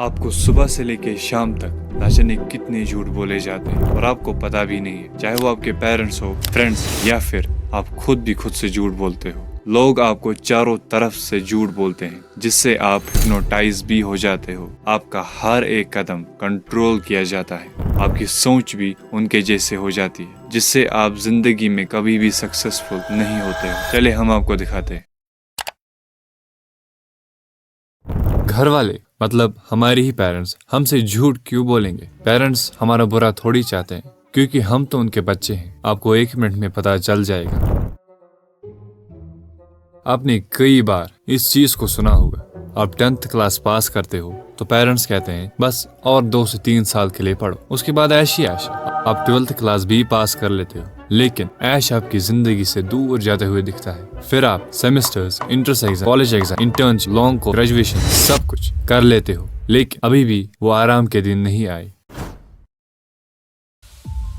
आपको सुबह से लेके शाम तक न जाने कितने झूठ बोले जाते हैं और आपको पता भी नहीं है, चाहे वो आपके पेरेंट्स हो, फ्रेंड्स या फिर आप खुद भी खुद से झूठ बोलते हो। लोग आपको चारों तरफ से झूठ बोलते हैं जिससे आप हिप्नोटाइज भी हो जाते हो। आपका हर एक कदम कंट्रोल किया जाता है, आपकी सोच भी उनके जैसे हो जाती है जिससे आप जिंदगी में कभी भी सक्सेसफुल नहीं होते हो। चले हम आपको दिखाते हैं। घर वाले मतलब हमारे ही पेरेंट्स हमसे झूठ क्यों बोलेंगे? पेरेंट्स हमारा बुरा थोड़ी चाहते हैं क्योंकि हम तो उनके बच्चे हैं। आपको 1 मिनट में पता चल जाएगा। आपने कई बार इस चीज को सुना होगा। आप 10th क्लास पास करते हो तो पेरेंट्स कहते हैं बस और 2 से 3 साल के लिए पढ़ो, उसके बाद ऐश ही ऐश। आप 12th क्लास भी पास कर लेते हो लेकिन ऐश आपकी जिंदगी से दूर जाते हुए दिखता है। फिर आप semesters, entrance exam, college exam, internship, long course, graduation सब कुछ कर लेते हो लेकिन अभी भी वो आराम के दिन नहीं आए।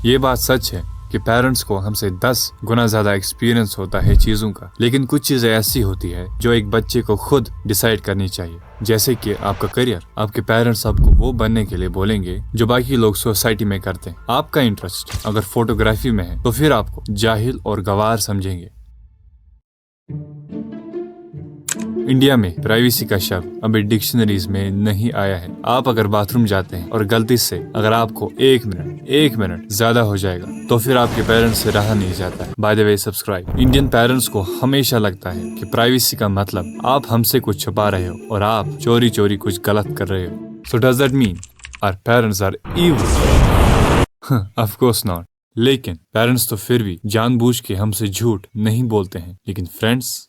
ये बात सच है कि पेरेंट्स को हमसे 10 गुना ज्यादा एक्सपीरियंस होता है चीजों का, लेकिन कुछ चीजें ऐसी होती है जो एक बच्चे को खुद डिसाइड करनी चाहिए। जैसे कि आपका करियर, आपके पेरेंट्स आपको वो बनने के लिए बोलेंगे जो बाकी लोग सोसाइटी में करते हैं। आपका इंटरेस्ट अगर फोटोग्राफी में है तो फिर आपको जाहिल और गवार समझेंगे। इंडिया में प्राइवेसी का शब्द अभी डिक्शनरीज में नहीं आया है। आप अगर बाथरूम जाते हैं और गलती से अगर आपको 1 मिनट ज्यादा हो जाएगा तो फिर आपके पेरेंट्स से रहा नहीं जाता है। By the way subscribe. Indian parents को हमेशा लगता है कि प्राइवेसी का मतलब आप हमसे कुछ छुपा रहे हो और आप चोरी चोरी कुछ गलत कर रहे हो। So does that mean our parents are evil? Of course not. लेकिन पेरेंट्स तो फिर भी जानबूझ के हमसे झूठ नहीं बोलते हैं। लेकिन फ्रेंड्स,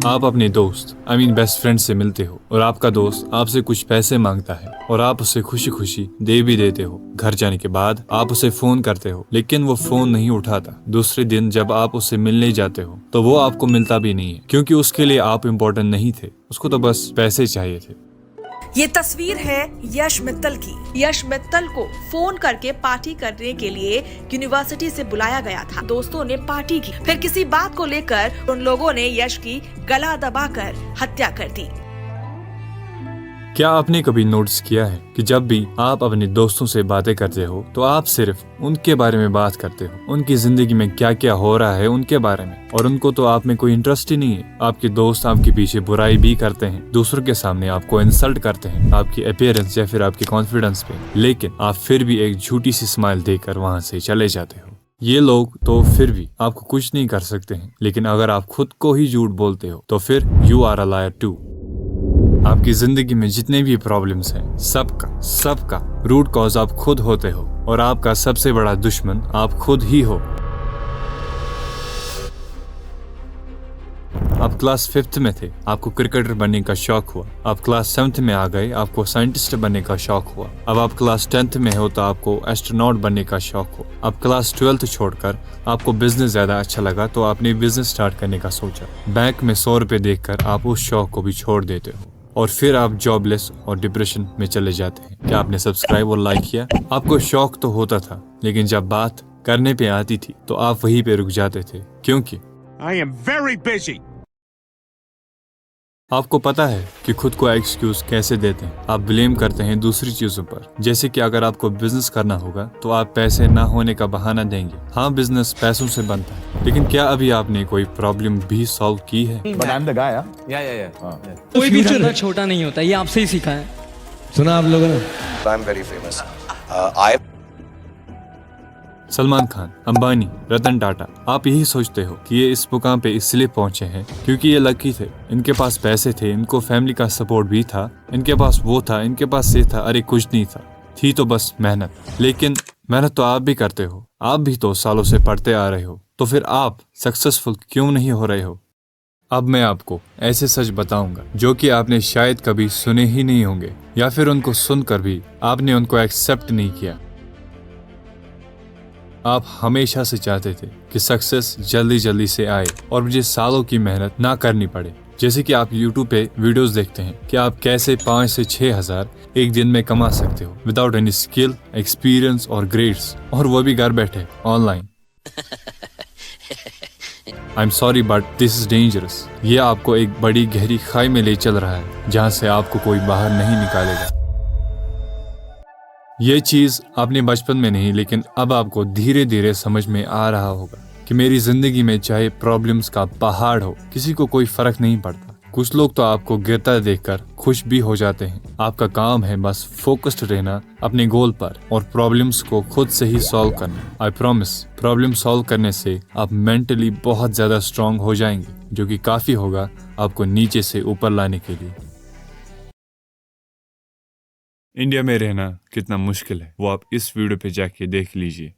आप अपने दोस्त बेस्ट फ्रेंड से मिलते हो और आपका दोस्त आपसे कुछ पैसे मांगता है और आप उसे खुशी खुशी दे भी देते हो। घर जाने के बाद आप उसे फोन करते हो लेकिन वो फोन नहीं उठाता। दूसरे दिन जब आप उसे मिलने जाते हो तो वो आपको मिलता भी नहीं है क्योंकि उसके लिए आप इम्पोर्टेंट नहीं थे, उसको तो बस पैसे चाहिए थे। ये तस्वीर है यश मित्तल की। यश मित्तल को फोन करके पार्टी करने के लिए यूनिवर्सिटी से बुलाया गया था। दोस्तों ने पार्टी की, फिर किसी बात को लेकर उन लोगों ने यश की गला दबाकर हत्या कर दी। क्या आपने कभी नोटिस किया है कि जब भी आप अपने दोस्तों से बातें करते हो तो आप सिर्फ उनके बारे में बात करते हो, उनकी जिंदगी में क्या क्या हो रहा है उनके बारे में, और उनको तो आप में कोई इंटरेस्ट ही नहीं है। आपके दोस्त आपके पीछे बुराई भी करते हैं, दूसरों के सामने आपको इंसल्ट करते हैं आपकी अपीयरेंस या फिर आपके कॉन्फिडेंस पे, लेकिन आप फिर भी एक झूठी सी स्माइल देकर वहाँ से चले जाते हो। ये लोग तो फिर भी आपको कुछ नहीं कर सकते हैं, लेकिन अगर आप खुद को ही झूठ बोलते हो तो फिर you are a liar too. आपकी जिंदगी में जितने भी प्रॉब्लम्स हैं सबका रूट कॉज आप खुद होते हो और आपका सबसे बड़ा दुश्मन आप खुद ही हो। आप क्लास 5th में थे, आपको क्रिकेटर बनने का शौक हुआ। आप क्लास 7th में आ गए, आपको साइंटिस्ट बनने का शौक हुआ। अब आप क्लास 10th में हो तो आपको एस्ट्रोनॉट बनने का शौक हो। अब क्लास 12th छोड़कर आपको बिजनेस ज्यादा अच्छा लगा तो आपने बिजनेस स्टार्ट करने का सोचा। बैंक में 100 रुपए देखकर आप उस शौक को भी छोड़ देते हो और फिर आप जॉबलेस और डिप्रेशन में चले जाते हैं। क्या आपने सब्सक्राइब और लाइक किया? आपको शौक तो होता था लेकिन जब बात करने पे आती थी तो आप वहीं पे रुक जाते थे क्योंकि I am very busy. आपको पता है कि खुद को एक्सक्यूज कैसे देते हैं। आप ब्लेम करते हैं दूसरी चीजों पर, जैसे कि अगर आपको बिजनेस करना होगा तो आप पैसे ना होने का बहाना देंगे। हाँ, बिजनेस पैसों से बनता है, लेकिन क्या अभी आपने कोई प्रॉब्लम भी सॉल्व की है? But I'm the guy, कोई भी धंधा छोटा नहीं होता, ये आपसे ही सीखा है। सुना आप लोगों ने? I'm very famous. Salman Khan, Ambani, Ratan Tata, आप यही सोचते हो कि ये इस मुकाम पे इसलिए पहुंचे हैं क्योंकि ये लकी थे, इनके पास पैसे थे, इनको फैमिली का सपोर्ट भी था, इनके पास वो था, इनके पास ये था। अरे कुछ नहीं था, थी तो बस मेहनत। लेकिन मेहनत तो आप भी करते हो, आप भी तो सालों से पढ़ते आ रहे हो, तो फिर आप सक्सेसफुल क्यों नहीं हो रहे हो? अब मैं आपको ऐसे सच बताऊंगा जो कि आपने शायद कभी सुने ही नहीं होंगे या फिर उनको सुनकर भी आपने उनको एक्सेप्ट नहीं किया। आप हमेशा से चाहते थे कि सक्सेस जल्दी जल्दी से आए और मुझे सालों की मेहनत ना करनी पड़े। जैसे कि आप YouTube पे वीडियोस देखते हैं कि आप कैसे 5 से 6 हज़ार एक दिन में कमा सकते हो विदाउट एनी स्किल, एक्सपीरियंस और ग्रेड्स, और वो भी घर बैठे online. I am sorry but this is dangerous. ये आपको एक बड़ी गहरी खाई में ले चल रहा है जहाँ से आपको कोई बाहर नहीं निकालेगा। ये चीज आपने बचपन में नहीं, लेकिन अब आपको धीरे धीरे समझ में आ रहा होगा कि मेरी जिंदगी में चाहे प्रॉब्लम्स का पहाड़ हो, किसी को कोई फर्क नहीं पड़ता। कुछ लोग तो आपको गिरता देखकर खुश भी हो जाते हैं। आपका काम है बस फोकस्ड रहना अपने गोल पर और प्रॉब्लम्स को खुद से ही सॉल्व करना। आई प्रॉमिस, प्रॉब्लम सॉल्व करने से आप मेंटली बहुत ज्यादा स्ट्रांग हो जाएंगे, जो कि काफी होगा आपको नीचे से ऊपर लाने के लिए। इंडिया में रहना कितना मुश्किल है वो आप इस वीडियो पे जाके देख लीजिए।